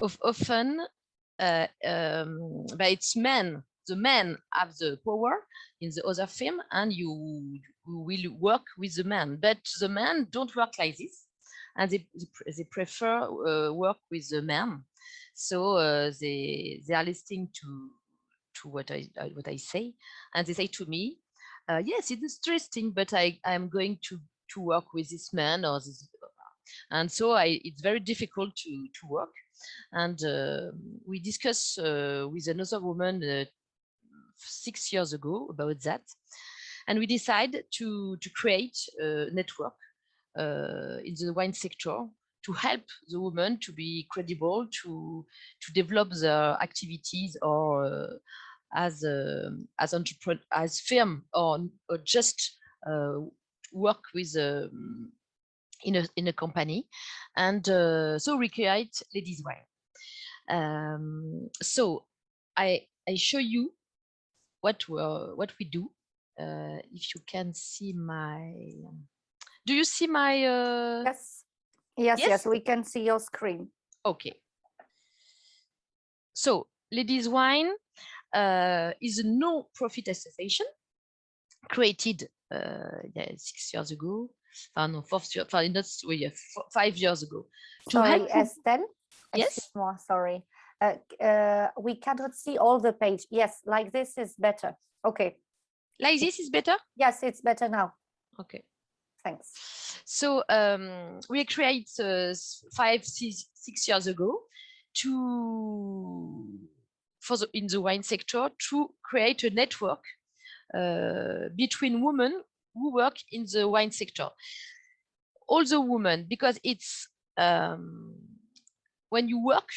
often but it's men. The men have the power in the other firm, and you will work with the men. But the men don't work like this, and they prefer work with the men. So they are listening to what I say, and they say to me, yes, it's interesting, but I'm going to work with this man or this, and so it's very difficult to work. And we discussed with another woman 6 years ago about that, and we decided to create a network in the wine sector to help the women to be credible, to develop their activities, or as entrepreneur, as firm, or just work with in a company. And so we create Ladies Wine. So I show you what we do. If you can see my, do you see my? Yes, yes, yes, Yes, we can see your screen. okay. So Ladies Wine is a no-profit association created 6 years ago. No, 5 years ago. To Sorry, help. Estelle. Yes. Excuse-moi, sorry. We cannot see all the page. Yes, like this is better. Okay. Like this is better? Yes, it's better now. Okay. Thanks. So we created 6 years ago in the wine sector to create a network between women who work in the wine sector. All the women, because it's when you work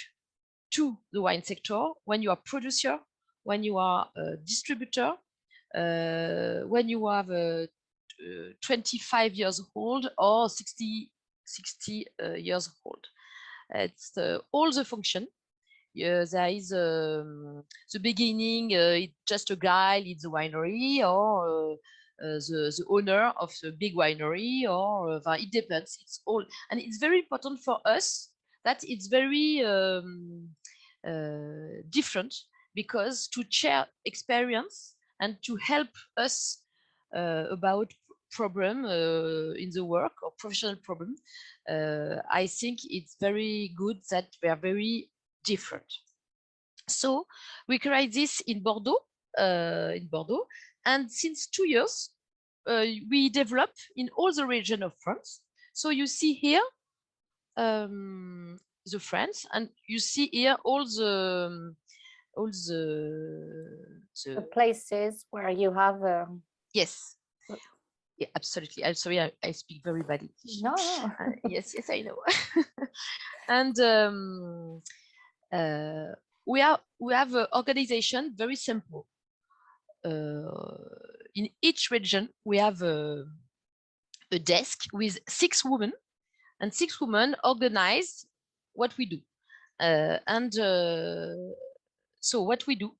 to the wine sector, when you are producer, when you are a distributor, when you have 25 years old or 60 years old. It's all the function. There is the beginning, it's just a guy leads the winery, or the owner of the big winery, or it depends. It's all, and it's very important for us that it's very different, because to share experience and to help us about problem in the work or professional problem. I think it's very good that we are very different. So we create this in Bordeaux, and since 2 years we develop in all the region of France. So you see here the France, and you see here all the places where you have yes. Yeah, absolutely. I'm sorry, I speak very badly. No. Yes, I know. And we have an organization very simple. In each region, we have a desk with 6 women, and 6 women organize what we do. And so what we do,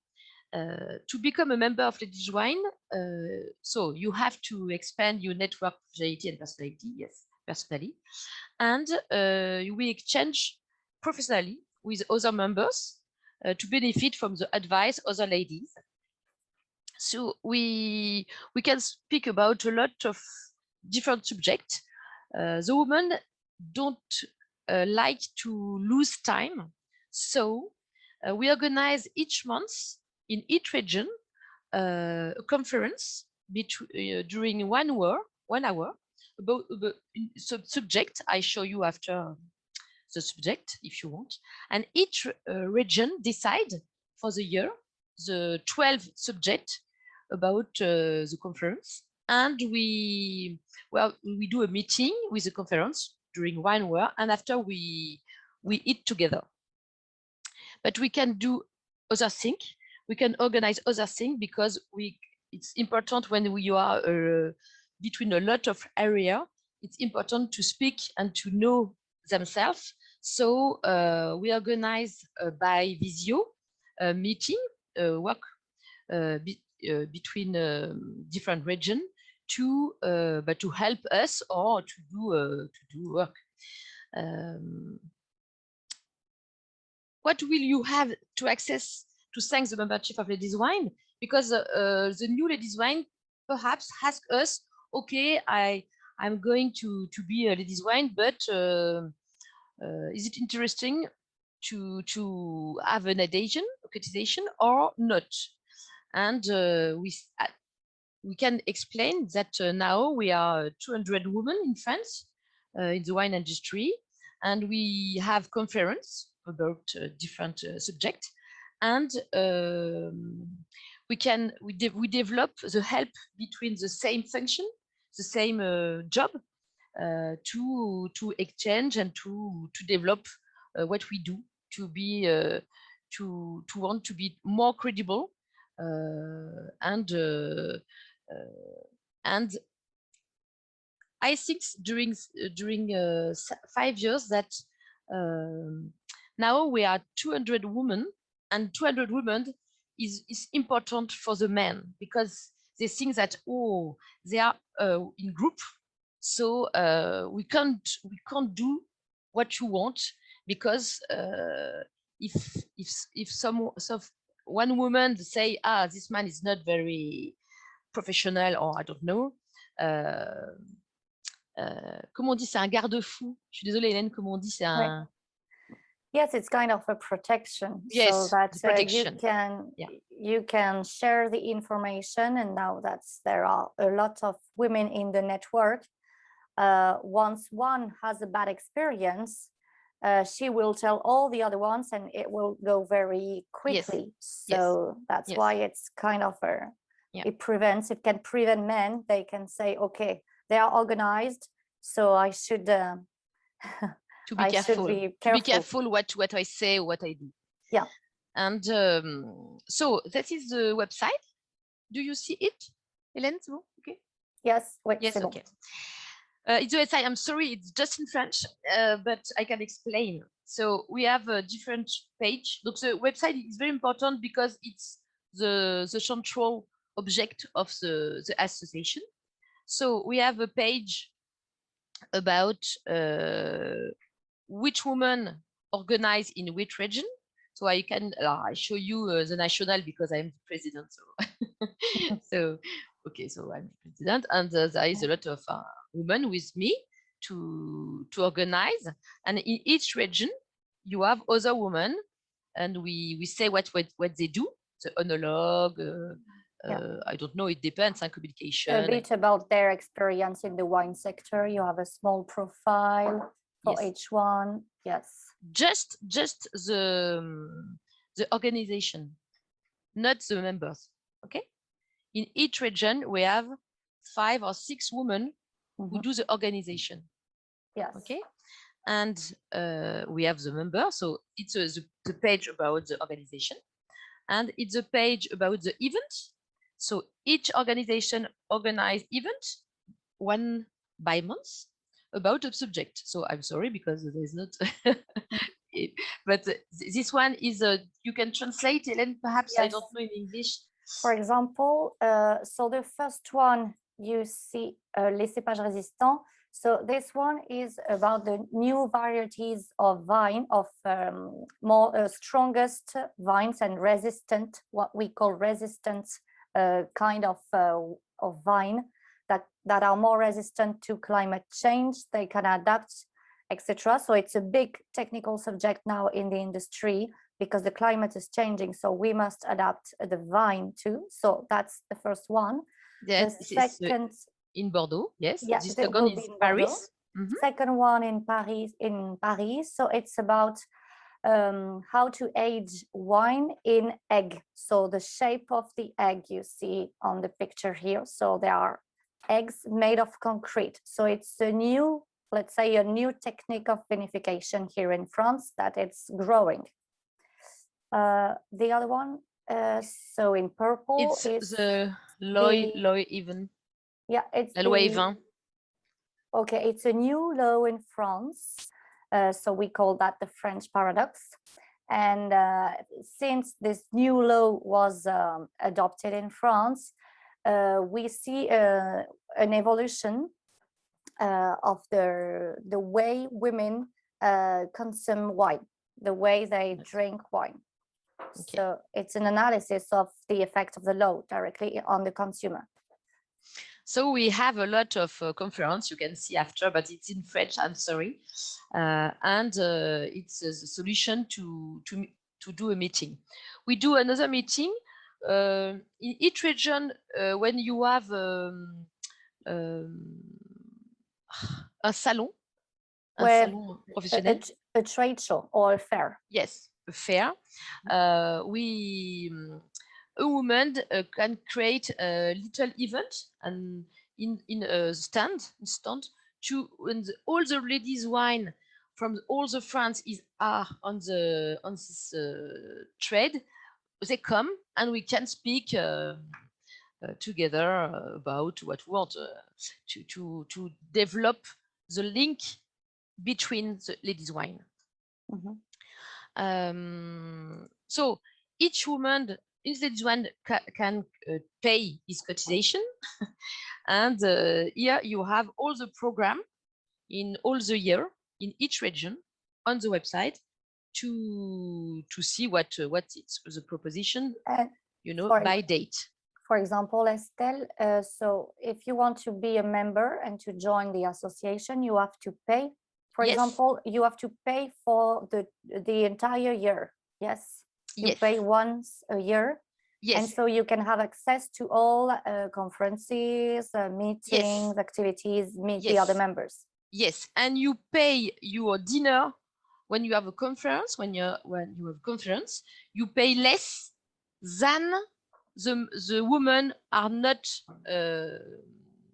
to become a member of Ladies Wine, so you have to expand your network professionality and personality, yes, personally, and we exchange professionally with other members to benefit from the advice of other ladies. So we can speak about a lot of different subjects. The women don't like to lose time, so we organize each month in each region a conference during 1 hour about subject. I show you after the subject if you want, and each region decide for the year the 12 subject about the conference, and we do a meeting with the conference during 1 hour, and after we eat together. But we can do other things. We can organize other things, because it's important when you are between a lot of area. It's important to speak and to know themselves. So we organize by visio meeting work between different regions but to help us or to do work. what will you have to access to thank the membership of Ladies Wine? Because the new Ladies Wine perhaps ask us, okay, I'm going to be a Ladies Wine, but is it interesting to have an adhesion, a cotization, or not? And we can explain that now we are 200 women in France in the wine industry, and we have conference about different subjects, and we develop the help between the same function, the same job, to exchange and to develop what we do, to be to want to be more credible, and I think during 5 years that now we are 200 women, and 200 women is important for the men, because they think that, oh, they are in group, so we can't do what you want, because if some one woman say, this man is not very professional, or I don't know, comment on dit, c'est un garde-fou. Je suis désolée, Hélène, comment on dit, c'est un... Yes, it's kind of a protection, yes, so that protection. you can share the information. And now that there are a lot of women in the network, once one has a bad experience, she will tell all the other ones, and it will go very quickly. Yes. So that's why it's kind of it can prevent men. They can say, okay, they are organized, so I should to be careful. To be careful what I say, what I do. Yeah. And so that is the website. Do you see it, Hélène? Okay. Yes. Wait, yes. Okay. It's a website. I'm sorry, it's just in French, but I can explain. So we have a different page. Look, the website is very important because it's the central object of the association. So we have a page about which women organize in which region. So I can I show you the national, because I'm the president. So so okay, so I'm the president, and there is a lot of women with me to organize, and in each region you have other women, and we say what they do, the monologue, I don't know, it depends on communication, a bit about their experience in the wine sector. You have a small profile for each one. Yes, just the organization, not the members. Okay, in each region we have 5 or 6 women who do the organization. Yes. Okay, and we have the member, so it's the page about the organization, and it's a page about the event. So each organization organize event one by month about a subject. So I'm sorry, because there's not but this one is you can translate, Hélène, perhaps. Yes. I don't know in English. For example, so the first one you see, les cépages résistants. So this one is about the new varieties of vine, of more strongest vines and resistant, what we call resistant kind of vine that are more resistant to climate change. They can adapt, etc. So it's a big technical subject now in the industry, because the climate is changing, so we must adapt the vine too. So that's the first one. Yes, the second in Bordeaux. Yes, yeah, the second is Paris. Second one in Paris. So it's about how to age wine in egg. So the shape of the egg you see on the picture here. So there are eggs made of concrete. So it's a new, let's say, a new technique of vinification here in France that it's growing. The other one, so in purple, it's the Loy even. Yeah, it's La loi Evin. Okay, it's a new law in France. So we call that the French paradox. And since this new law was adopted in France, we see an evolution of the way women consume wine. the way they drink wine. Okay. So it's an analysis of the effect of the law directly on the consumer. So we have a lot of conference you can see after, but it's in French, I'm sorry. And it's a solution to do a meeting. We do another meeting in each region when you have un salon, salon professionnel. A trade show or a fair. Yes, a fair. A woman can create a little event and in a stand to all the ladies wine from all the France are on this trade. They come and we can speak together about what we want to develop the link between the ladies wine. So each woman in ladies wine can pay his cotization, and here you have all the program in all the year in each region on the website to see what it's the proposition, by date. For example, Estelle, so if you want to be a member and to join the association, you have to pay. For example, you have to pay for the entire year. Yes. You pay once a year. Yes. And so you can have access to all conferences, meetings, activities, meet the other members. Yes, and you pay your dinner when you have a conference. When you have a conference, you pay less than the women are not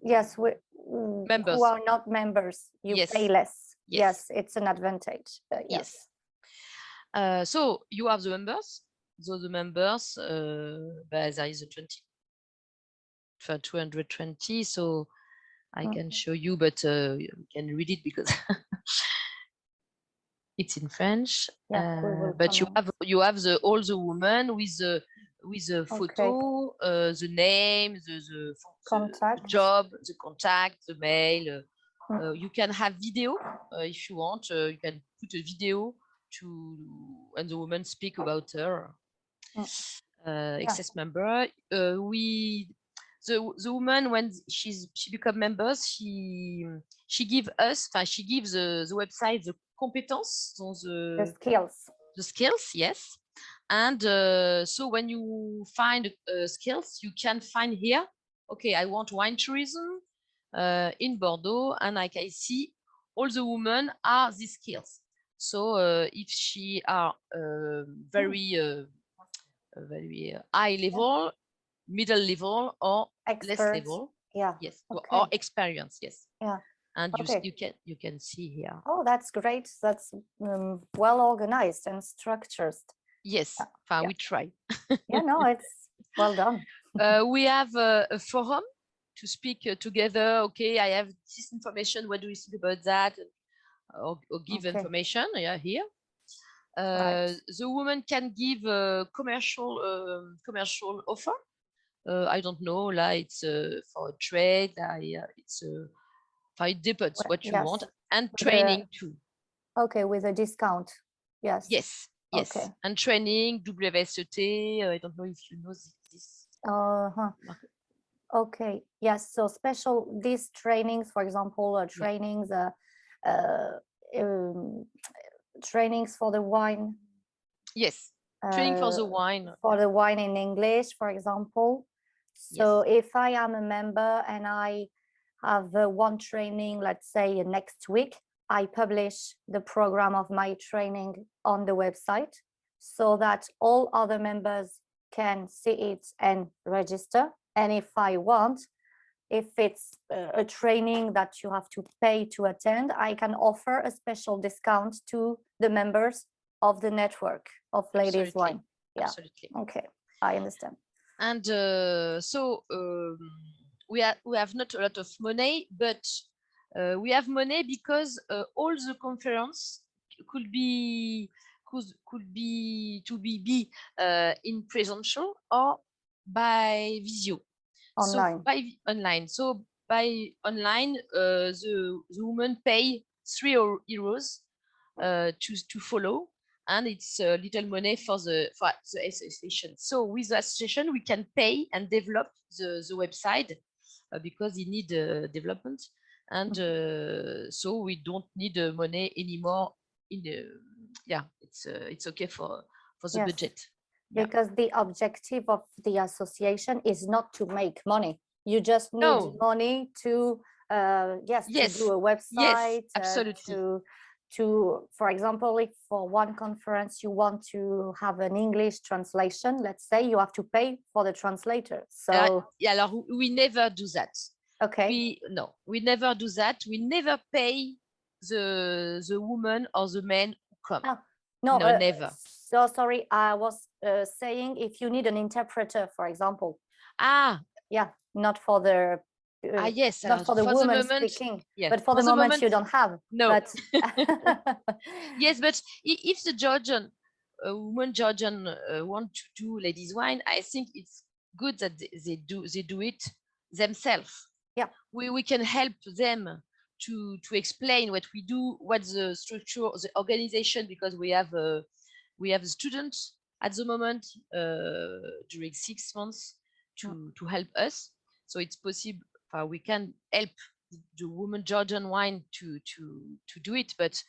members. Who are not members. You pay less. Yes, it's an advantage. Yes. So you have the members. So the members, there is a 20 for 220. So I can show you, but you can read it because it's in French. But you have all the women with the photo, the name, the contact, job, the contact, the mail. You can have video if you want. You can put a video and the woman speak about her excess member. The woman, when she become members, she gives the website the competence, the skills, yes. And so when you find skills, you can find here, okay, I want wine tourism in Bordeaux, and I can see all the women are these skills. So if she are very high level, middle level, or less level, or experience, and you can see here. Oh, that's great. That's well organized and structured. Yes, we try. It's well done. We have a forum to speak together. Okay, I have this information. What do you think about that? Or give information here. The woman can give a commercial offer. I don't know, like it's for a trade. It depends what you want, and training too. Okay, with a discount. Yes. Yes. Yes. Okay. And training, WSET. I don't know if you know this. Okay. Yes. So these trainings, for example, trainings. Trainings for the wine. Yes, training for the wine. For the wine in English, for example. So if I am a member and I have one training, let's say next week, I publish the program of my training on the website so that all other members can see it and register. And if I want, if it's a training that you have to pay to attend, I can offer a special discount to the members of the network of Ladies Wine. Yeah. Absolutely. Okay, I understand. And so we have not a lot of money, but we have money because all the conference could be in presential or by video. Online. So by online. So by online, the woman pay €3 to follow, and it's little money for the association. So with the association, we can pay and develop the website because it need development, and so we don't need money anymore. In the it's okay for the Yes. budget. Because the objective of the association is not to make money. You just need money to to do a website. Absolutely. To for example, if for one conference you want to have an English translation, let's say, you have to pay for the translator. So alors we never do that. Okay. We never do that. We never pay the woman or the man who come. No, never. So sorry, I was saying if you need an interpreter, for example. Yeah, not for the yes, not for the woman speaking, but for the moment you don't have. No. But yes, but if the Georgian woman Georgian want to do ladies wine, I think it's good that they do it themselves. Yeah, we can help them to explain what we do, what's the structure, the organization, because we have students at the moment during 6 months to help us. So it's possible we can help the woman Georgian wine to do it, but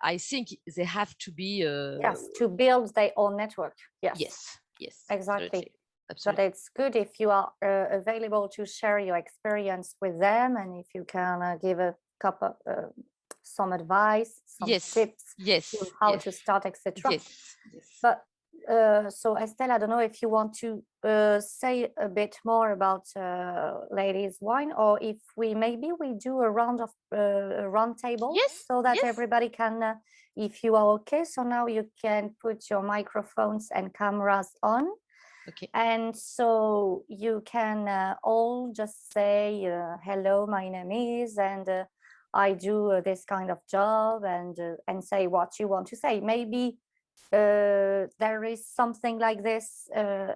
I think they have to be yes, to build their own network. Yes, exactly. Absolutely. But it's good if you are available to share your experience with them, and if you can give a couple some advice, some tips to how to start, etc. But so Estelle, I don't know if you want to say a bit more about ladies wine, or if maybe we do a round table, so that everybody can, if you are okay. So now you can put your microphones and cameras on. Okay. And so you can all just say, hello, my name is, and I do this kind of job, and say what you want to say. Maybe there is something like this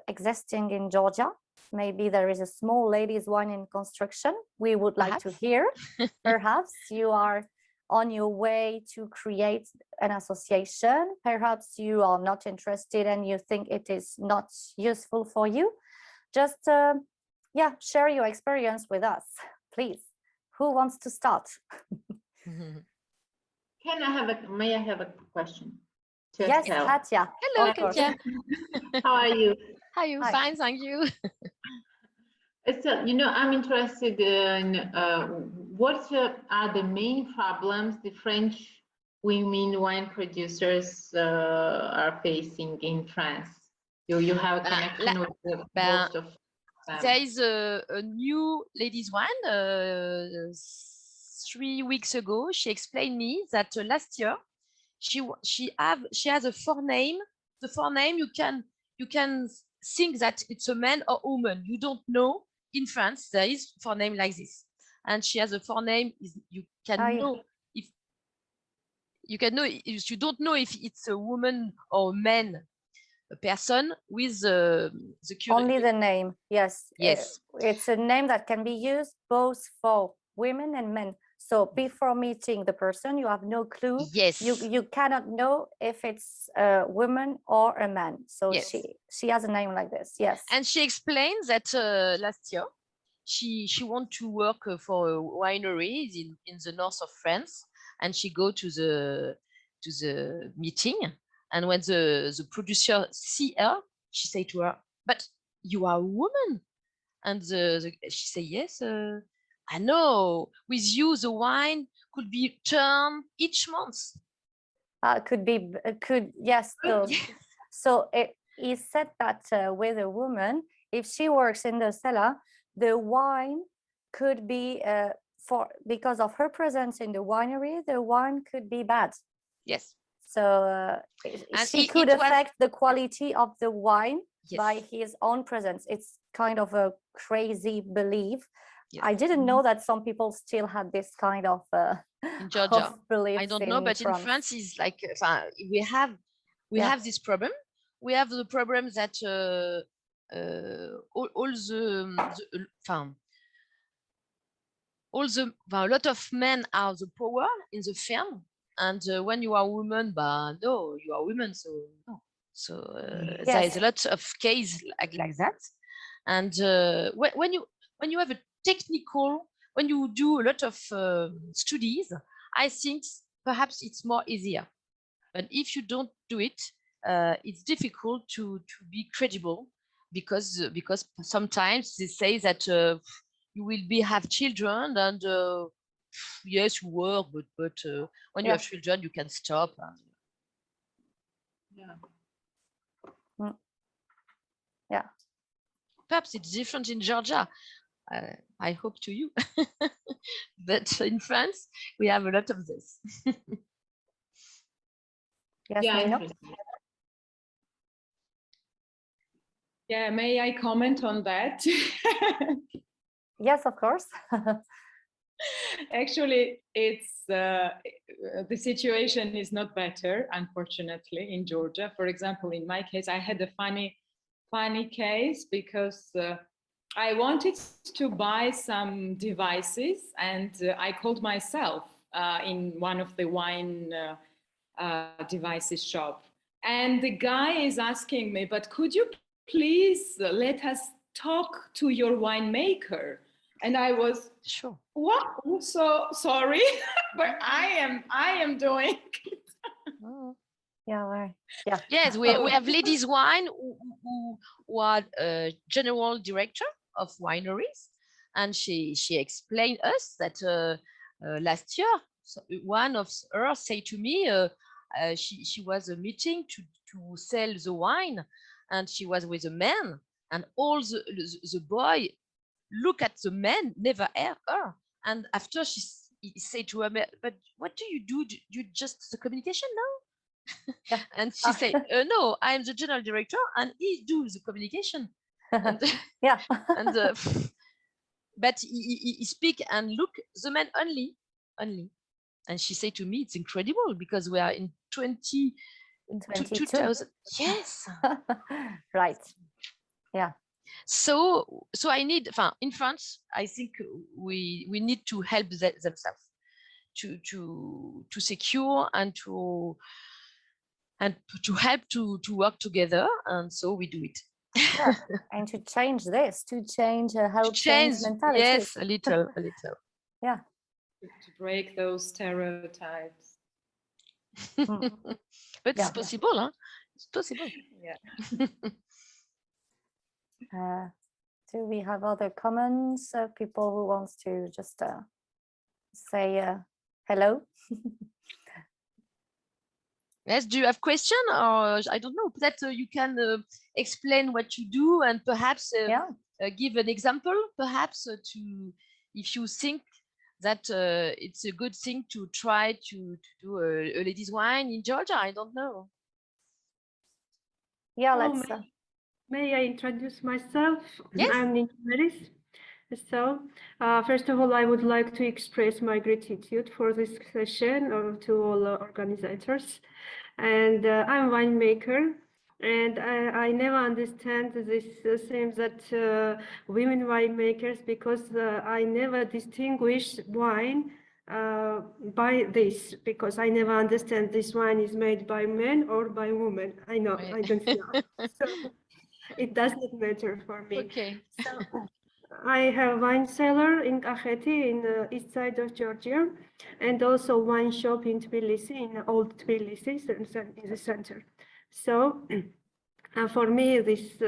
existing in Georgia. Maybe there is a small ladies wine in construction. We would like to hear. Perhaps you are on your way to create an association. Perhaps you are not interested and you think it is not useful for you. Just share your experience with us, please. Who wants to start? May I have a question? Yes, Katya. Hello, Katya. How are you? How are you? Fine, thank you. I'm interested in what are the main problems the French women wine producers are facing in France. You have a connection with most of them. There is a new ladies wine 3 weeks ago. She explained me that last year she has a forename. The forename you can think that it's a man or woman. You don't know. In France, there is forename like this, and she has a forename. You can know if you don't know if it's a woman or man, a person with the only the name. Yes, it's a name that can be used both for women and men. So before meeting the person, you have no clue. Yes, you cannot know if it's a woman or a man. So she has a name like this. Yes, and she explains that last year she want to work for a winery in the north of France, and she go to the meeting, and when the producer see her, she say to her, "But you are a woman," and she say, "Yes, I know. With you, the wine could be turned each month." Yes. So he said that with a woman, if she works in the cellar, the wine could be because of her presence in the winery, the wine could be bad. Yes. So she could affect the quality of the wine by his own presence. It's kind of a crazy belief. I didn't know that some people still had this kind of in Georgia. Beliefs. I don't know, but in France, is like we have this problem. We have the problem that a lot of men are the power in the firm, And when you are a woman, but no, you are women, so no. So there Yes. is a lot of cases like that. And when you have a technical, when you do a lot of studies, I think perhaps it's more easier. But if you don't do it, it's difficult to be credible, because sometimes they say that you will have children, and yes, you work, but when you have children, you can stop. Yeah. Yeah. Perhaps it's different in Georgia. I hope to you, but in France we have a lot of this. Yes, Yeah, Nino? interesting. Yeah, may I comment on that? Yes, of course. Actually, it's the situation is not better, unfortunately, in Georgia. For example, in my case, I had a funny case, because I wanted to buy some devices, and I called myself in one of the wine devices shop. And the guy is asking me, but could you please let us talk to your winemaker? And I was, Sure. what? So sorry, but I am doing it. Oh. Yeah, right. Yeah. Yes, we have Ladies Wine, who are general director of wineries, and she explained us that last year, one of her said to me, she was a meeting to sell the wine, and she was with a man, and all the boy look at the man, never her, and after he said to her, but what do? Do you just the communication now? Yeah. And she said, no, I'm the general director, and he do the communication. And, Yeah. and but he speak and look the man only. And she said to me, it's incredible, because we are in 2000. Yes. Right. Yeah. So I need, in France, I think we need to help themselves to secure and to help to work together, and so we do it. Yeah. And to change this, to help change mentality. Yes, a little. Yeah. To break those stereotypes. But it's possible, huh? It's possible. Yeah. Do we have other comments? People who wants to just say hello? Yes, do you have question, or I don't know, that you can explain what you do, and perhaps give an example, perhaps to, if you think that it's a good thing to try to do a ladies wine in Georgia. I don't know. Yeah, may I introduce myself? Yes. I'm Nina Meris. So, first of all, I would like to express my gratitude for this session, or to all organizers. And I'm a winemaker, and I never understand this thing that women winemakers, because I never distinguish wine by this, because I never understand this wine is made by men or by women. I know, Right. I don't know. So it does not matter for me. Okay. So I have wine cellar in Kakheti, in the east side of Georgia, and also wine shop in Tbilisi, in old Tbilisi, in the center. So for me, this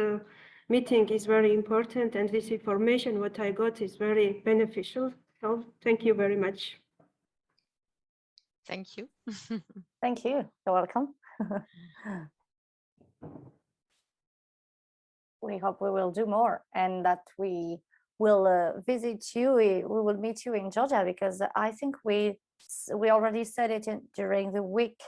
meeting is very important, and this information, what I got, is very beneficial. So thank you very much. Thank you. Thank you. You're welcome. We hope we will do more, and that we will visit you. We will meet you in Georgia, because I think we already said it during the week,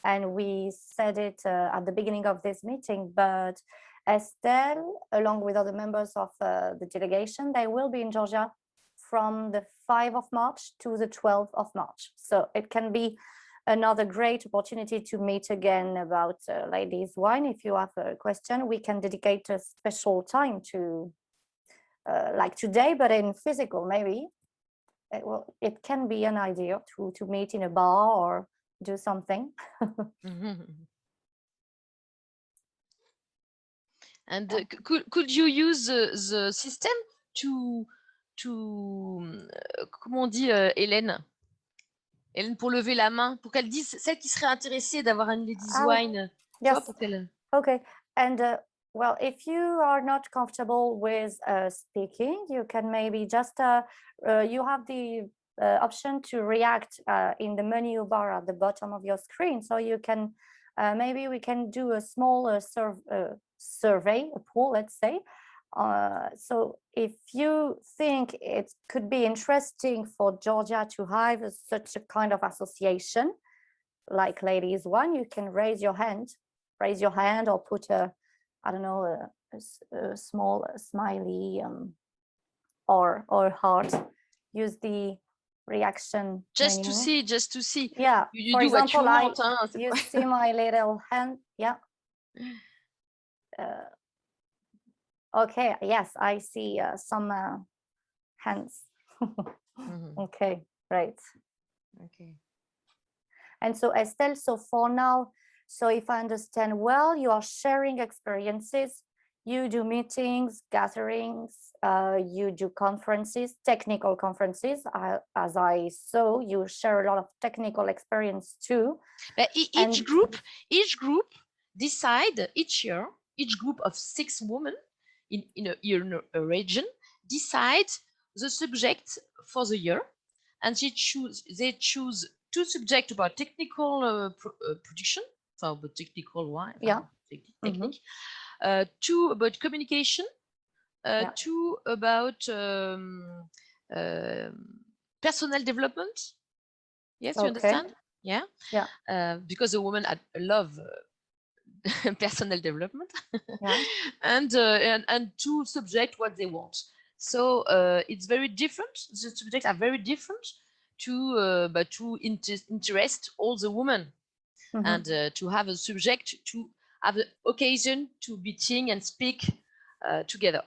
and we said it at the beginning of this meeting, but Estelle, along with other members of the delegation, they will be in Georgia from the 5th of March to the 12th of March. So it can be another great opportunity to meet again about ladies wine. If you have a question, we can dedicate a special time to like today, but in physical, maybe. It can be an idea to meet in a bar or do something. And could you use the system to comment on dit, Hélène? Hélène, pour lever la main, pour qu'elle dise, celle qui serait intéressée d'avoir un ladies wine. Yes. Pour qu'elle... Okay. And well, if you are not comfortable with speaking, you can maybe just you have the option to react in the menu bar at the bottom of your screen. So you can maybe we can do a small survey, a poll, let's say. So if you think it could be interesting for Georgia to have such a kind of association like Ladies One, you can raise your hand or put a, I don't know, a small smiley or heart. Use the reaction just menu. to see. Yeah, you do example, what you want. You see my little hand. Yeah. Okay, yes, I see some hands. Okay, right. Okay. And so Estelle, so for now, so if I understand well, you are sharing experiences, you do meetings, gatherings, you do conferences, technical conferences. As I saw, you share a lot of technical experience too. But each group decide each year, each group of 6 women in a region decide the subject for the year, and they choose 2 subjects about technical production, so about technical one, technique, 2 about communication, 2 about personal development. Yes, you understand? Yeah. Because the women love personal development. And 2 subjects what they want. So it's very different. The subjects are very different but to interest all the women, and to have a subject to have the occasion to meeting and speak together.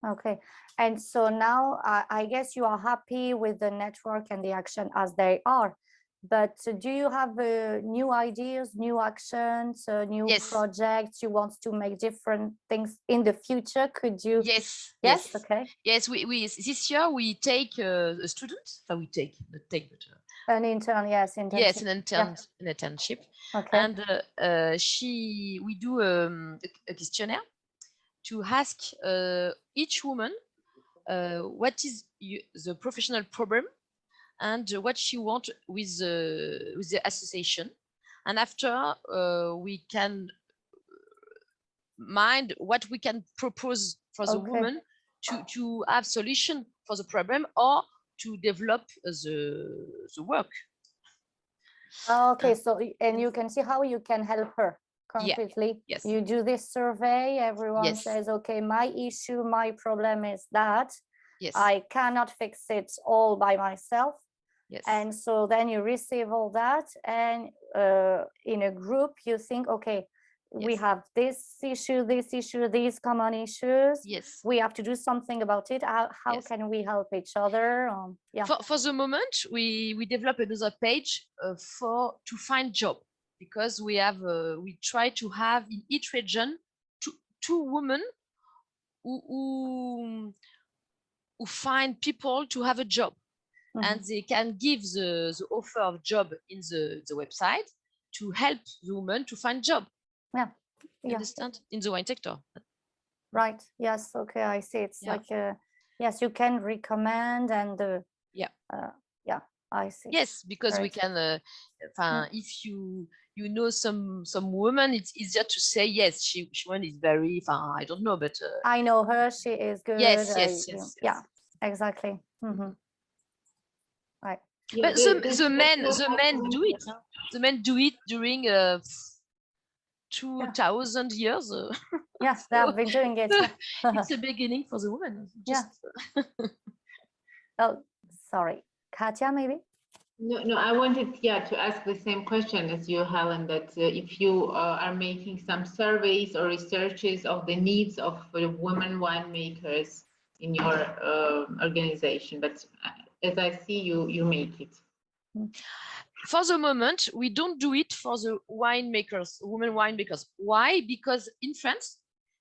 Okay, and so now I guess you are happy with the network and the action as they are. But do you have new ideas, new actions, new projects you want to make different things in the future? Could you? Yes. Okay. Yes, we this year we take a student. So we take an intern. Yes, internship. Yes, an internship. Okay. And we do a questionnaire to ask each woman what is the professional problem and what she wants with the association, and after we can mind what we can propose for the woman to have solution for the problem or to develop the work. Okay, so and you can see how you can help her concretely. Yes. You do this survey, everyone says, okay, my issue, my problem is that I cannot fix it all by myself. And so then you receive all that, and in a group you think, okay, we have this issue, these common issues. We have to do something about it. How can we help each other? For the moment, we develop another page to find job, because we have we try to have in each region two women who find people to have a job. And they can give the offer of job in the website to help the woman to find job. You understand? In the wine sector. Right. Yes. Okay. I see. It's like yes, you can recommend and I see. Yes, because we can. If you know some woman, it's easier to say yes. She one is very. I don't know, but I know her. She is good. Yes. Yeah. Exactly. Right. But the men do it. The men do it during 2,000 years. Yes, they have been doing it. It's a beginning for the woman. Oh, sorry, Katja, maybe. No, I wanted to ask the same question as you, Helen. That if you are making some surveys or researches of the needs of women winemakers in your organization, but as I see, you make it. for the moment, we don't do it for the winemakers, women winemakers. Why? Because in France,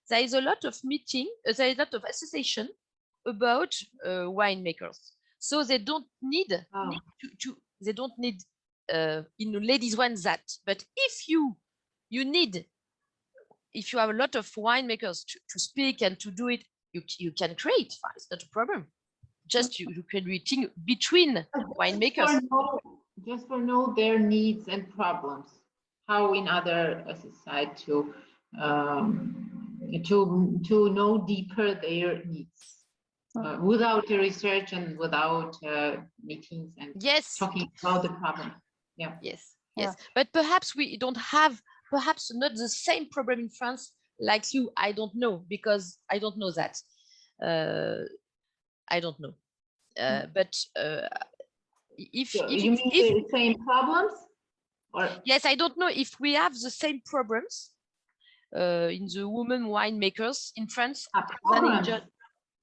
there is a lot of meeting, there is a lot of association about winemakers. So they don't need, they don't need in ladies wine that. But if you need, if you have a lot of winemakers to speak and to do it, you can create. It's not a problem. Just you can meeting between winemakers. Just for know their needs and problems. How in other society to know deeper their needs without research and without meetings and talking about the problem. Yeah. Yes. But perhaps we don't have, perhaps not the same problem in France like you. I don't know, because I don't know that. I don't know. But if you mean the same problems? Or yes, I don't know if we have the same problems in the women winemakers in France than in Germany.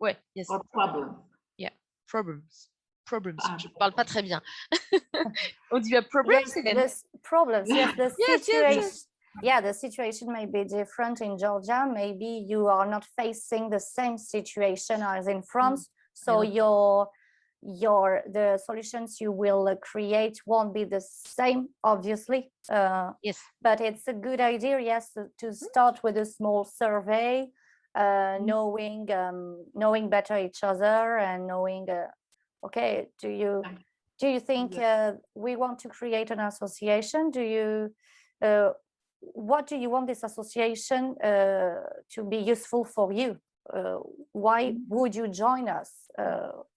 Ouais, yes. Or problems. Yeah, problems. Je parle pas très bien. On dit problems. Yes, problems. Yes, the situation. Yes. Yeah, the situation may be different in Georgia. Maybe you are not facing the same situation as in France. So the solutions you will create won't be the same, obviously. Yes. But it's a good idea, yes, to start with a small survey, knowing better each other and knowing. Okay, do you think we want to create an association? Do you what do you want this association to be useful for you? Why would you join us?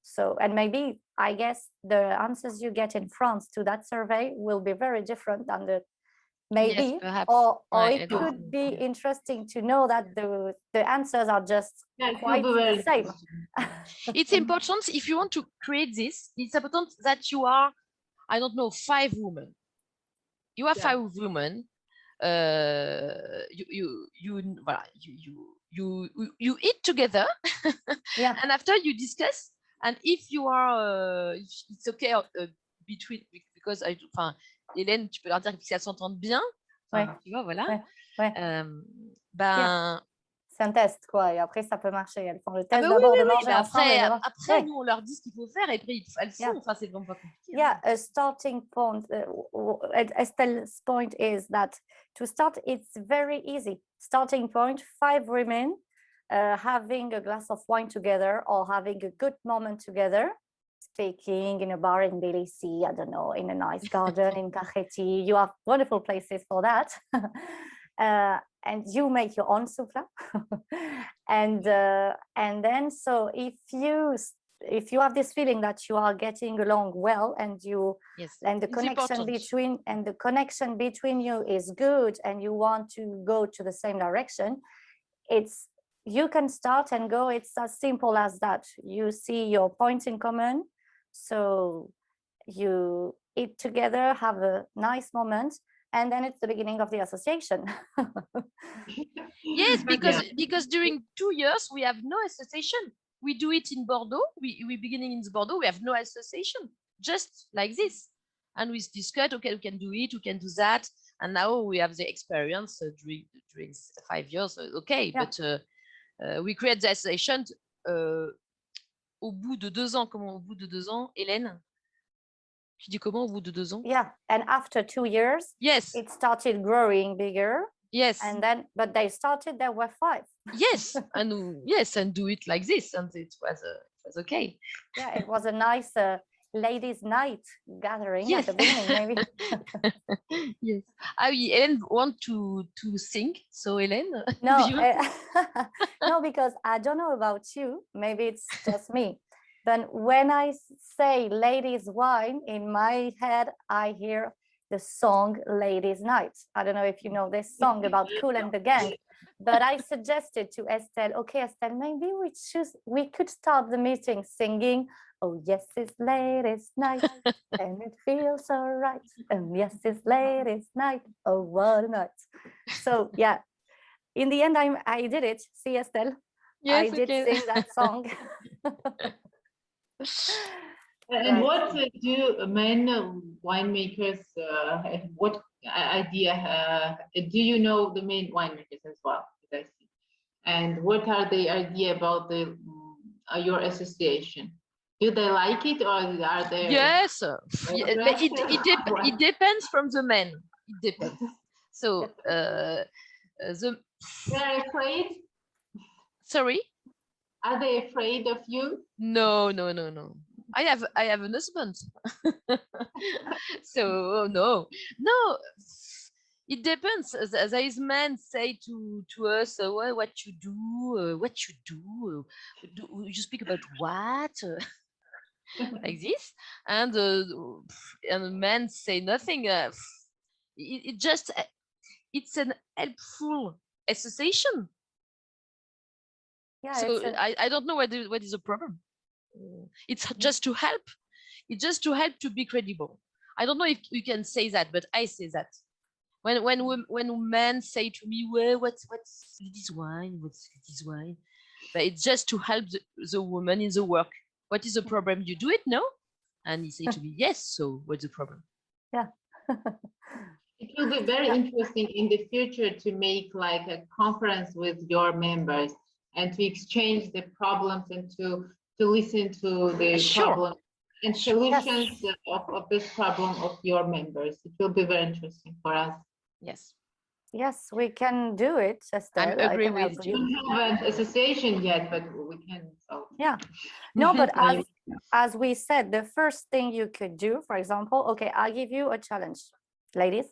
So, and maybe I guess the answers you get in France to that survey will be very different than the maybe, or it could be interesting to know that the answers are just quite the same. It's important, if you want to create this, it's important that you are, I don't know, 5 women. You are 5 women. You eat together, and after you discuss, and if you are, it's okay between, because Hélène, tu peux leur dire que si elles s'entendent bien, tu vois, voilà. C'est un test, quoi, et après ça peut marcher. Elles font le test d'abord de manger ensemble. Après, nous, on leur dit ce qu'il faut faire, et après, elles font. Enfin, c'est vraiment pas compliqué. Yeah, a starting point, Estelle's point is that to start, it's very easy. Starting point, 5 women having a glass of wine together or having a good moment together, speaking in a bar in Tbilisi, I don't know, in a nice garden in Kakheti. You have wonderful places for that. And you make your own souffla. and then, so if you have this feeling that you are getting along well, and the connection between you is good, and you want to go to the same direction, you can start and go. It's as simple as that. You see your points in common, so you eat together, have a nice moment, and then it's the beginning of the association. Yes, because during 2 years we have no association. We do it in Bordeaux. We beginning in Bordeaux. We have no association, just like this, and we discuss. Okay, we can do it. We can do that. And now we have the experience during 5 years. Okay, but we create the association au bout de 2 ans. Comment au bout de 2 ans, Hélène? Tu dis comment au bout de 2 ans? Yeah, and after 2 years, yes, it started growing bigger. Yes, and then there were 5. Yes, and do it like this, and it was okay. Yeah, it was a nice ladies' night gathering at the beginning, maybe. Yes. Hélène want to sing, so Hélène. No, no, because I don't know about you. Maybe it's just me. But when I say ladies' wine, in my head, I hear the song Ladies' Night. I don't know if you know this song about Kool and the Gang, but I suggested to Estelle, okay, Estelle, maybe we could start the meeting singing, oh, yes, it's ladies' night, and it feels so right. And yes, it's ladies' night, oh, what a night. So, yeah, in the end, I did it. See, Estelle? Yes, I did sing that song. And Right. what do men winemakers, what idea do you know the main winemakers as well? As I see. And what are the idea about the your association? Do they like it, or are they? Yes, but What? it depends from the men. It depends. So the They're afraid? sorry. Are they afraid of you? No. I have an husband. So no. It depends. There is men say to us, well, what you do, you speak about what, like this, and men say nothing. It just it's an helpful association. Yeah, So it's a, I don't know what is the problem. It's just to help. It's just to help to be credible. I don't know if you can say that, but I say that. When men say to me, well, what's this wine? What's this wine? But it's just to help the woman in the work. What is the problem? You do it, no? And he say to me, yes. So what's the problem? yeah. It will be very interesting in the future to make like a conference with your members and to exchange the problems and to listen to the Sure. problem and solutions of this problem of your members. It will be very interesting for us. Yes. Yes, we can do it, Estelle. I agree can help with We you. don't have an association yet, but we can. So. Yeah. No, but as we said, the first thing you could do, for example, okay, I'll give you a challenge, ladies.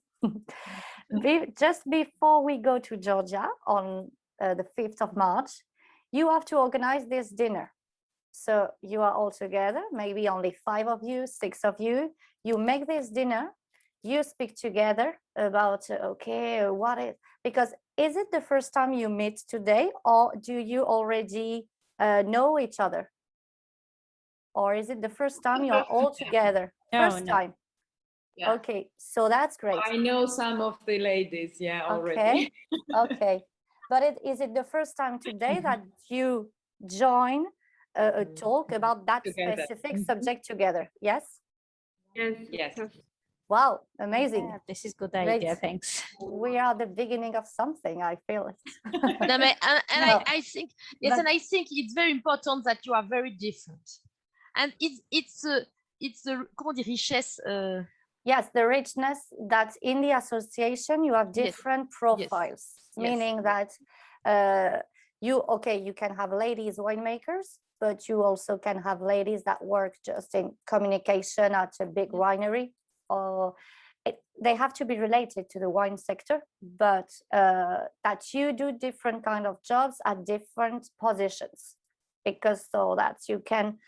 Just before we go to Georgia on the 5th of March, you have to organize this dinner. So you are all together, maybe only 5 of you, 6 of you. You make this dinner. You speak together about, okay, what is, because is it the first time you meet today, or do you already know each other? Or is it the first time you are all together? First time. Yeah. Okay, so that's great. I know some of the ladies, yeah, already. Okay, okay. But is it the first time today that you join a talk about that Together. specific subject together? Yes? Yes. Yes. Wow, amazing. Yeah, this is good Great. idea. Thanks. We are the beginning of something, I feel it. No, No. I think yes, But- and I think it's very important that you are very different, and it's comment dire, richesse. Yes, the richness that in the association you have Yes, different profiles, yes, meaning that you can have ladies winemakers, but you also can have ladies that work just in communication at a big winery, or they have to be related to the wine sector, but that you do different kind of jobs at different positions, because so that you can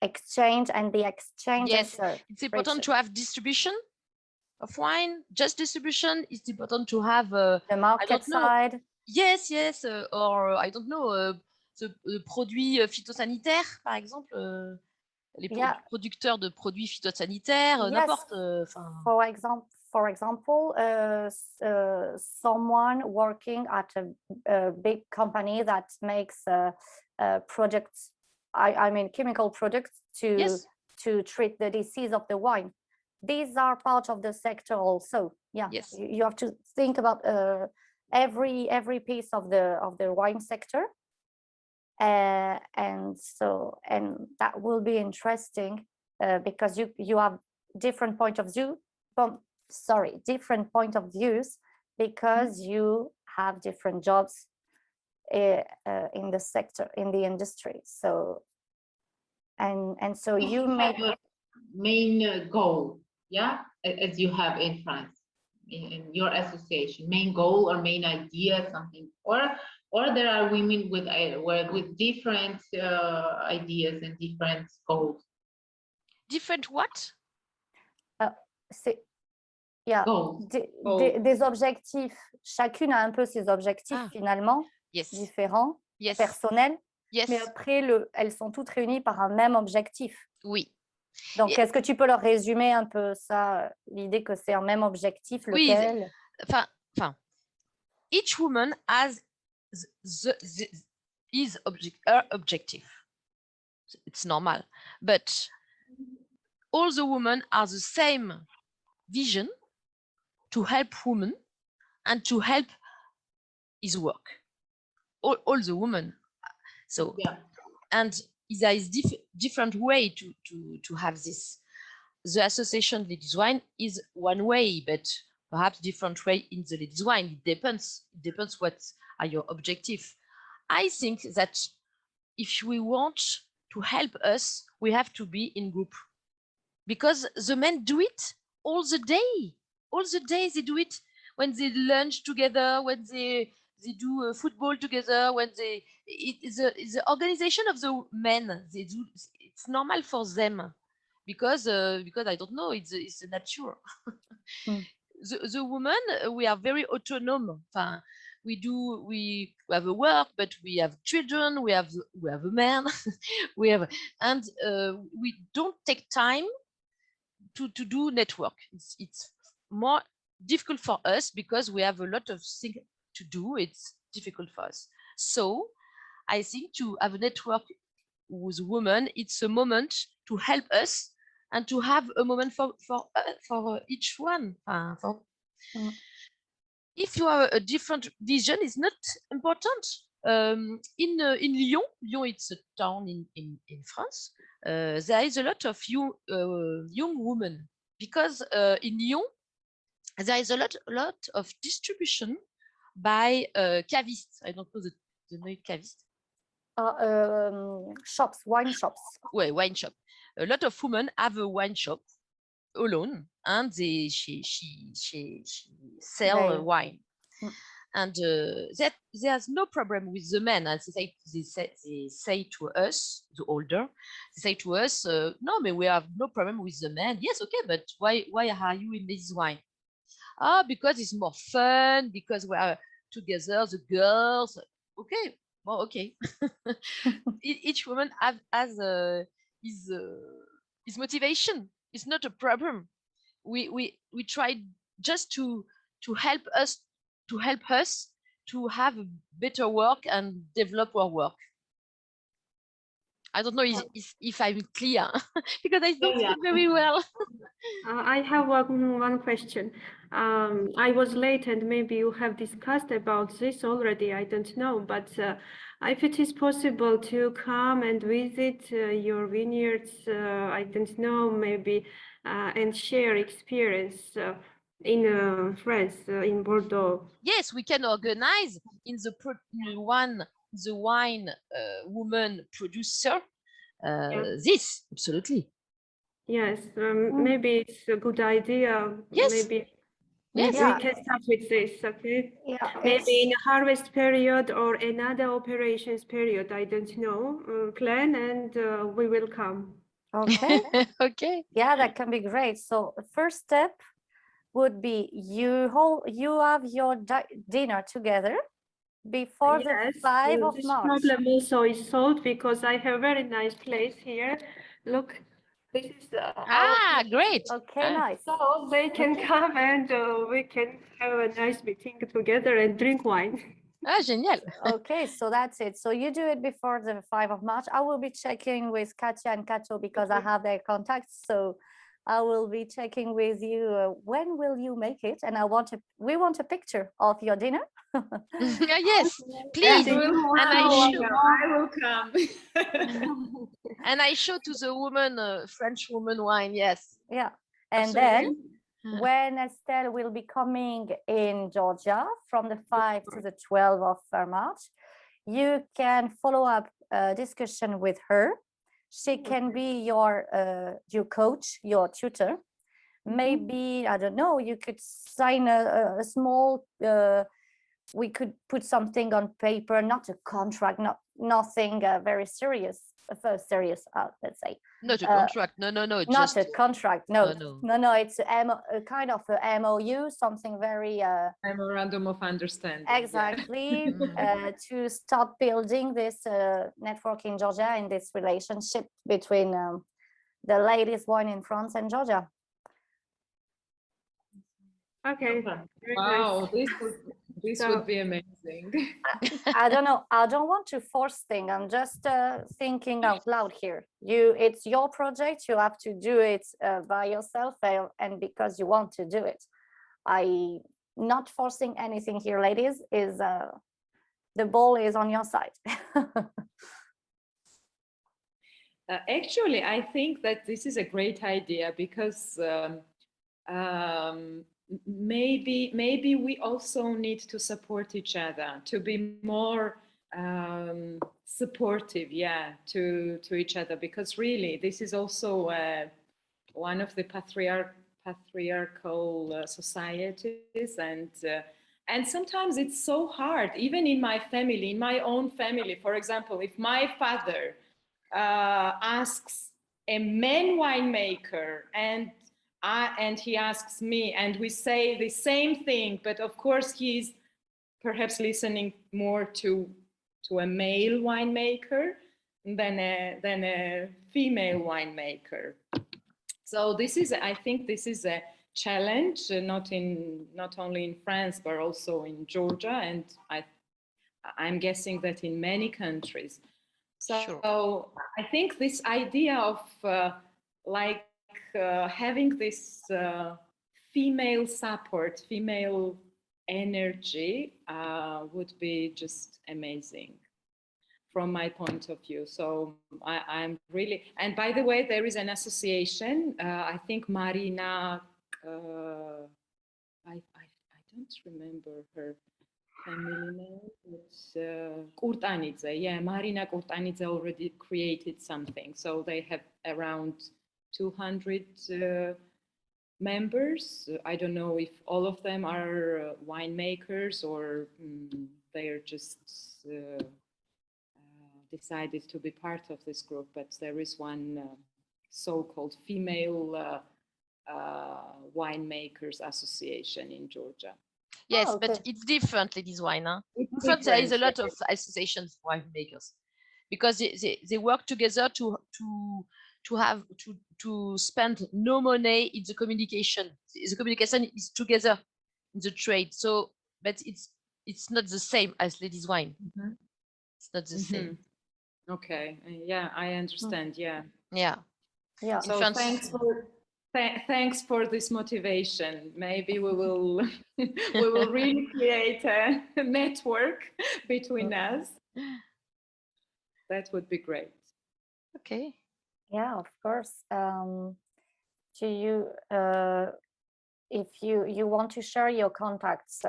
exchange, and the exchange Yes, is it's important to have distribution of wine. Just distribution. It's important to have the market don't know. side. Yes, or I don't know, the produits phytosanitaires, par exemple, les producteurs de produits phytosanitaires, Yes. n'importe. For example, someone working at a big company that makes products, I mean chemical products to treat the disease of the wine. These are part of the sector also. Yeah, yes. You have to think about every piece of the wine sector, and that will be interesting because you have different point of view different point of views, because you have different jobs in the sector, in the industry. So and so you make a main goal, yeah, as you have in France, in your association, main goal or main idea, something, or there are women with different ideas and different goals. Different what? Des objectifs. Chacune a un peu ses objectifs finalement, différents, personnels. Yes. Mais après, elles sont toutes réunies par un même objectif. Oui. Donc, est-ce que tu peux leur résumer un peu ça, l'idée que c'est un même objectif, lequel? Oui, enfin, each woman has her objective. It's normal. but all the women are the same vision to help women and to help his work. All the women. So, Yeah. and there is different way to have this. The association Ladies Wine is one way, but perhaps different way in the Ladies Wine. It depends what are your objective. I think that if we want to help us, we have to be in group, because the men do it all the day. All the day they do it, when they lunch together, when they do football together, when it's the organization of the men. They do, it's normal for them, because I don't know, it's the nature. Mm. The woman, we are very autonomous. We have a work, but we have children, we have a man, we have, and we don't take time to do network. It's more difficult for us because we have a lot of things to do. It's difficult for us. So I think to have a network with women, it's a moment to help us and to have a moment for each one. If you have a different vision, it's not important. In Lyon, it's a town in France. There is a lot of young women, because in Lyon there is a lot of distribution by cavists. I don't know the name cavist. Shops, wine shops. Ouais, wine shop. A lot of women have a wine shop alone, and she sell wine. And that there's no problem with the men. And they say to us, the older, they say to us, no, but we have no problem with the men. Yes, okay, but why are you in this wine? Because it's more fun, because we are together, the girls. Okay, well, okay. Each woman has his motivation. It's not a problem. We try just to help us to have a better work and develop our work. I don't know if I'm clear because I don't speak very well. I have one question. I was late and maybe you have discussed about this already, I don't know, but if it is possible to come and visit your vineyards, I don't know, maybe, and share experience in France, in Bordeaux. Yes, we can organize in the wine woman producer this, absolutely. Yes, maybe it's a good idea. Yes. Maybe Yeah. we can start with this, okay? Yeah, maybe in a harvest period or another operations period, I don't know, plan, and we will come. Okay. Okay. Yeah, that can be great. So the first step would be you have your dinner together before the 5 of this March. problem also is solved because I have a very nice place here. Look, this is our Great. Okay, nice. So they can come and we can have a nice meeting together and drink wine. Génial. Okay, so that's it. So you do it before the 5 of March. I will be checking with Katia and Kato because I have their contacts. So I will be checking with you. When will you make it? And we want a picture of your dinner. Yes, please. And I will come. And I show to the woman, French woman wine. Yes. Yeah. And Absolutely. then when Estelle will be coming in Georgia from the 5 to the 12 of March, you can follow up a discussion with her. She can be your coach, your tutor. Maybe, I don't know, you could sign a small, we could put something on paper, not a contract, nothing very serious, let's say. Not a contract. No. Not just a contract. No. It's a kind of a MOU, something very memorandum of understanding. Exactly. To start building this network in Georgia and this relationship between the ladies' wine in France and Georgia. Okay. Wow, this would be amazing. I don't know. I don't want to force things. I'm just thinking out loud here. It's your project. You have to do it by yourself and because you want to do it. I not forcing anything here, ladies. Is the ball is on your side. Actually, I think that this is a great idea because maybe we also need to support each other, to be more supportive, yeah, to each other, because really this is also one of the patriarchal societies, and sometimes it's so hard, even in my family, in my own family. For example, if my father asks a man winemaker and he asks me, and we say the same thing, but of course he's perhaps listening more to a male winemaker than a female winemaker. So this is, I think this is a challenge, not only in France, but also in Georgia, and I'm guessing that in many countries. So sure. I think this idea of having this female support, female energy would be just amazing from my point of view. So I'm really, and by the way, there is an association, I think Marina, I don't remember her family name, it's Kurtanidze. Yeah, Marina Kurtanidze already created something. So they have around 200 members. I don't know if all of them are winemakers or they are just decided to be part of this group, but there is one so-called female winemakers association in Georgia. Yes, okay. But it's different, ladies wine. Huh? In France, there is a lot of associations for winemakers because they work together to spend no money in the communication. The communication is together in the trade. So, but it's not the same as ladies wine. Mm-hmm. It's not the same. Okay. Yeah, I understand. Yeah. Yeah. Yeah. So thanks for this motivation. Maybe we will we will really create a network between us. That would be great. Okay. Yeah, of course. Do you if you want to share your contacts,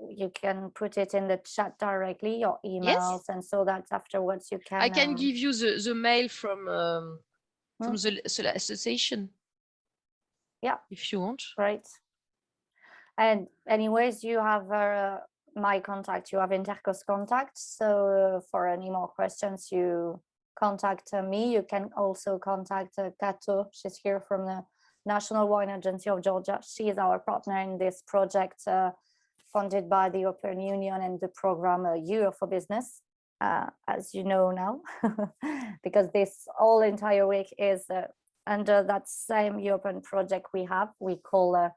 you can put it in the chat directly, your emails, yes. And so that afterwards you can. I can give you the mail from the association. Yeah, if you want. Right. And anyways, you have my contact. You have Intercos contact. So for any more questions, you contact me. You can also contact Kato. She's here from the National Wine Agency of Georgia. She is our partner in this project funded by the European Union and the program Euro for Business, as you know now, because this whole entire week is under that same European project we call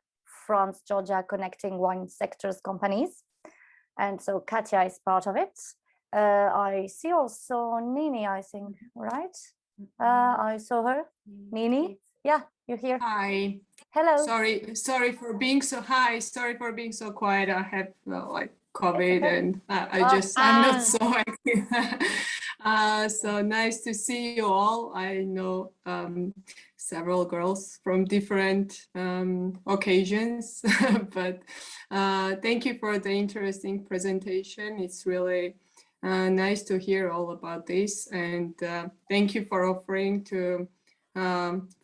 France, Georgia Connecting Wine Sectors Companies. And so Katya is part of it. I see also Nini, I think, right? I saw her. Nini? Yeah, you're here. Hi. Hello. Sorry for being so Sorry for being so quiet. I have like COVID okay. And I'm not so active. So nice to see you all. I know several girls from different occasions, but thank you for the interesting presentation. It's really nice to hear all about this, and thank you for offering to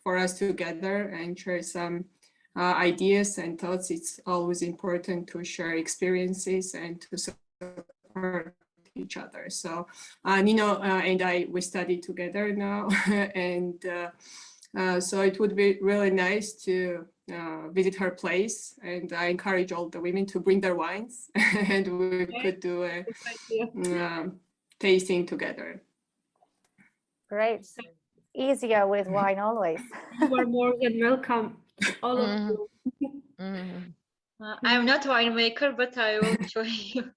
for us to gather and share some ideas and thoughts. It's always important to share experiences and to support each other. So Nino and we study together now, and so it would be really nice to visit her place, and I encourage all the women to bring their wines and we could do a tasting together. Great. Easier with wine always. You are more than welcome, all of you. I'm not winemaker, but I will join you.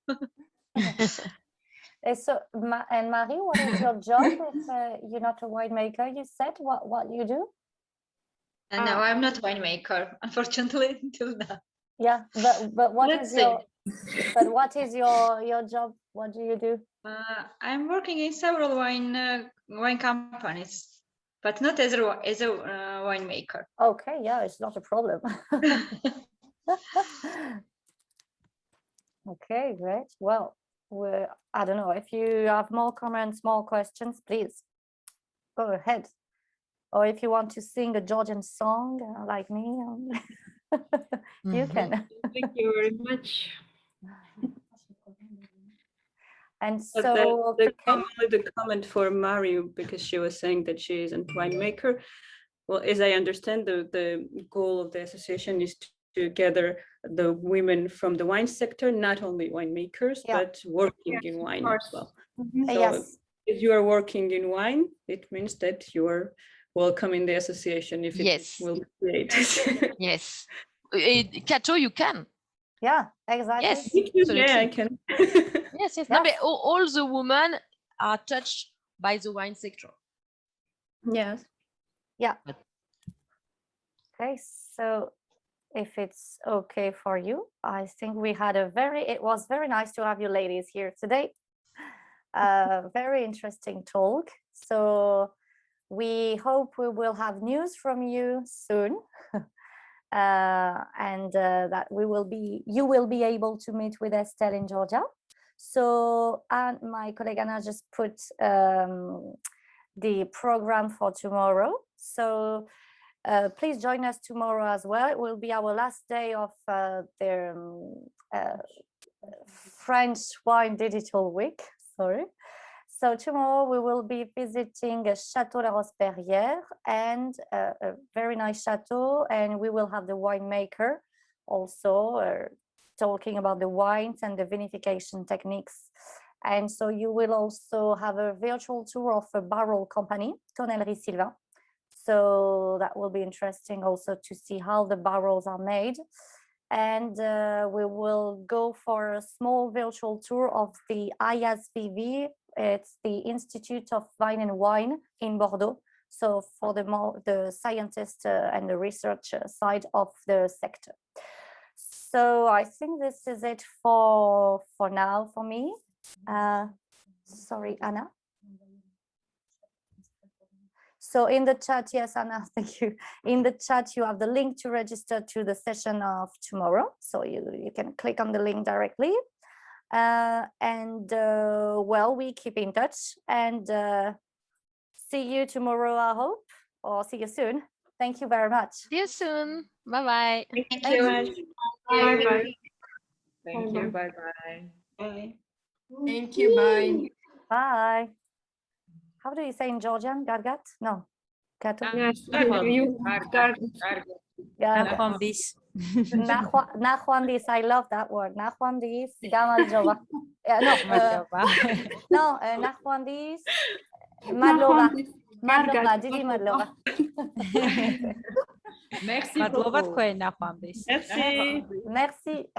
So, and Marie, what is your job if you're not a winemaker? You said what you do? No, I'm not a winemaker, unfortunately, until now. Yeah, but what Let's is see. what is your job? What do you do? I'm working in several wine companies, but not as a winemaker. Okay, yeah, it's not a problem. Okay, great. Well, I don't know if you have more comments, more questions, please go ahead. Or if you want to sing a Georgian song like me, you can. Thank you very much. And But so, only the comment for Mario, because she was saying that she isn't winemaker. Well, as I understand, the goal of the association is to gather the women from the wine sector, not only winemakers, but working in wine as well. So yes. if you are working in wine, it means that you are welcome in the association if it will be created. Yes. Kato, you can. Yeah, exactly. Yes, yeah, I can. yes. No, but all the women are touched by the wine sector. Yes. Yeah. Okay, so if it's okay for you, I think we had it was very nice to have you ladies here today. Very interesting talk. So we hope we will have news from you soon. And that you will be able to meet with Estelle in Georgia. So, and my colleague Anna just put the program for tomorrow. So please join us tomorrow as well. It will be our last day of their French Wine Digital Week. Sorry. So tomorrow we will be visiting Château La Rose-Perrière and a very nice chateau, and we will have the winemaker also talking about the wines and the vinification techniques. And so you will also have a virtual tour of a barrel company, Tonnellerie Sylvain. So that will be interesting also to see how the barrels are made. And we will go for a small virtual tour of the ISVV. It's the Institute of Vine and Wine in Bordeaux. So for the scientist and the research side of the sector. So I think this is it for now for me. Sorry, Anna. So in the chat, yes, Anna, thank you. In the chat, you have the link to register to the session of tomorrow. So you can click on the link directly. Well, we keep in touch and see you tomorrow, I hope, or see you soon. Thank you very much. See you soon. Bye-bye. Thank you very much. Bye-bye. Thank you. Bye-bye. Bye. Thank you. Bye. Bye. How do you say in Georgian? Gargat? No. Kato? Yes, Nahwandis. Nahwandis. I love that word. Nahwandis. Gamal No. No. Nahwandis. Madlova. Madlova. Didi Madlova. Merci. Madlova, Nahwandis. Merci. Merci.